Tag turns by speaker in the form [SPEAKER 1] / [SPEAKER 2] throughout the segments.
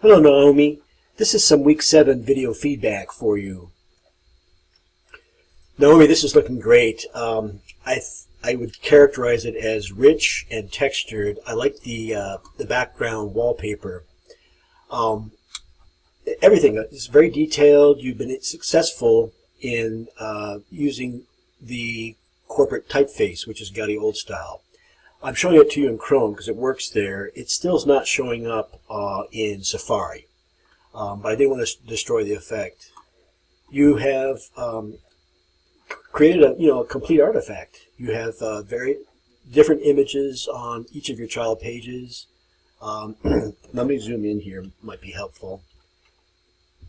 [SPEAKER 1] Hello, Naomi. This is some week 7 video feedback for you. Naomi, this is looking great. I would characterize it as rich and textured. I like the background wallpaper. Everything is very detailed. You've been successful in using the corporate typeface, which is Getty Old Style. I'm showing it to you in Chrome because it works there. It still is not showing up in Safari, but I didn't want to destroy the effect. You have created a complete artifact. You have very different images on each of your child pages. Let me zoom in here, might be helpful.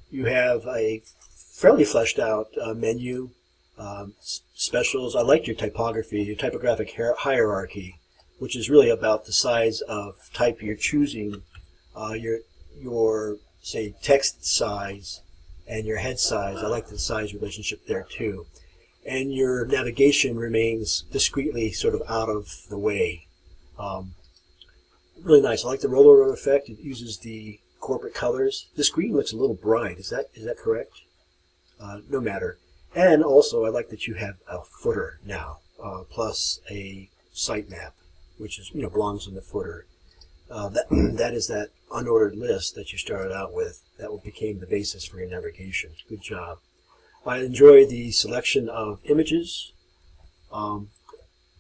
[SPEAKER 1] You have a fairly fleshed out menu, specials. I like your typography, your typographic hierarchy, which is really about the size of type you're choosing, your say text size and your head size. I like the size relationship there too. And your navigation remains discreetly sort of out of the way. Really nice. I like the roller effect. It uses the corporate colors. The screen looks a little bright. Is that correct? No matter. And also I like that you have a footer now, plus a sitemap, which is belongs in the footer. That is that unordered list that you started out with. That became the basis for your navigation. Good job. I enjoy the selection of images on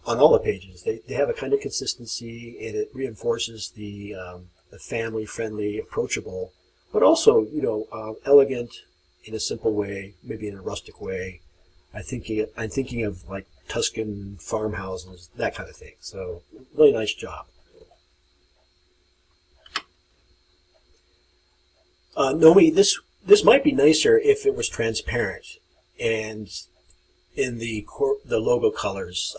[SPEAKER 1] all the pages. They have a kind of consistency, and it reinforces the family-friendly, approachable, but also elegant in a simple way, maybe in a rustic way. I'm thinking of like Tuscan farmhouses, that kind of thing. So really nice job. Naomi, this might be nicer if it was transparent and in the logo colors.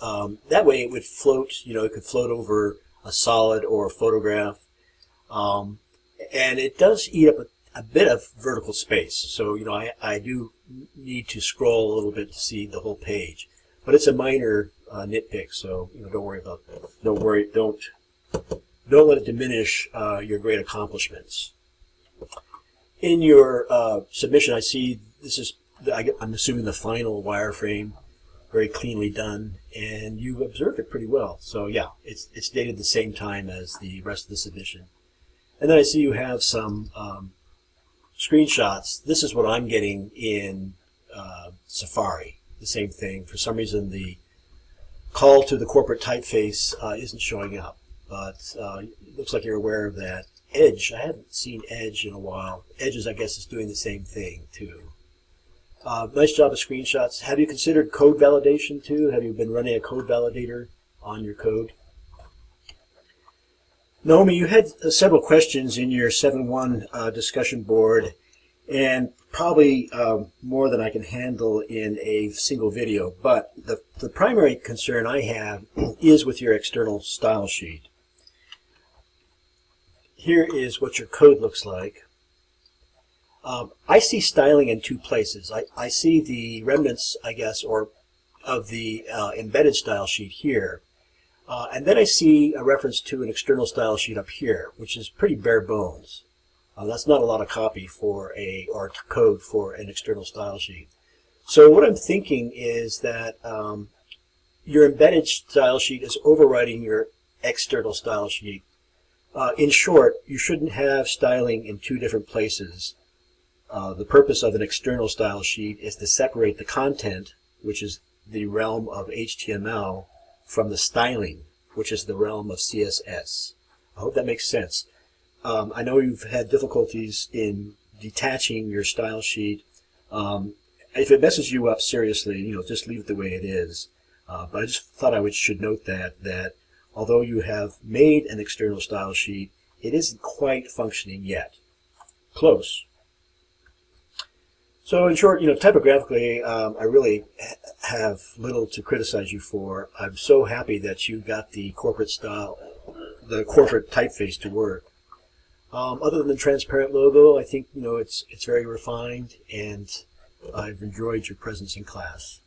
[SPEAKER 1] That way it would float. It could float over a solid or a photograph, and it does eat up a bit of vertical space. So I do need to scroll a little bit to see the whole page, but it's a minor nitpick. So don't worry about that. Don't let it diminish your great accomplishments. In your submission, I see this is I'm assuming the final wireframe, very cleanly done, and you observed it pretty well. So yeah, it's dated the same time as the rest of the submission. And then I see you have some screenshots. This is what I'm getting in Safari. The same thing. For some reason, the call to the corporate typeface isn't showing up, but it looks like you're aware of that. Edge, I haven't seen Edge in a while. Edge, I guess, is doing the same thing too. Nice job of screenshots. Have you considered code validation too? Have you been running a code validator on your code? Naomi, you had several questions in your 7.1 discussion board, and probably more than I can handle in a single video. But the primary concern I have is with your external style sheet. Here is what your code looks like. I see styling in two places. I see the remnants, I guess, of the embedded style sheet here. And then I see a reference to an external style sheet up here, which is pretty bare bones. That's not a lot of copy or code for an external style sheet. So what I'm thinking is that your embedded style sheet is overriding your external style sheet. In short, you shouldn't have styling in two different places. The purpose of an external style sheet is to separate the content, which is the realm of HTML, from the styling, which is the realm of CSS. I hope that makes sense. I know you've had difficulties in detaching your style sheet. If it messes you up seriously, just leave it the way it is. But I just thought I should note that although you have made an external style sheet, it isn't quite functioning yet. Close. So in short, typographically, I really have little to criticize you for. I'm so happy that you got the corporate style, the corporate typeface to work. Other than the transparent logo, I think it's very refined, and I've enjoyed your presence in class.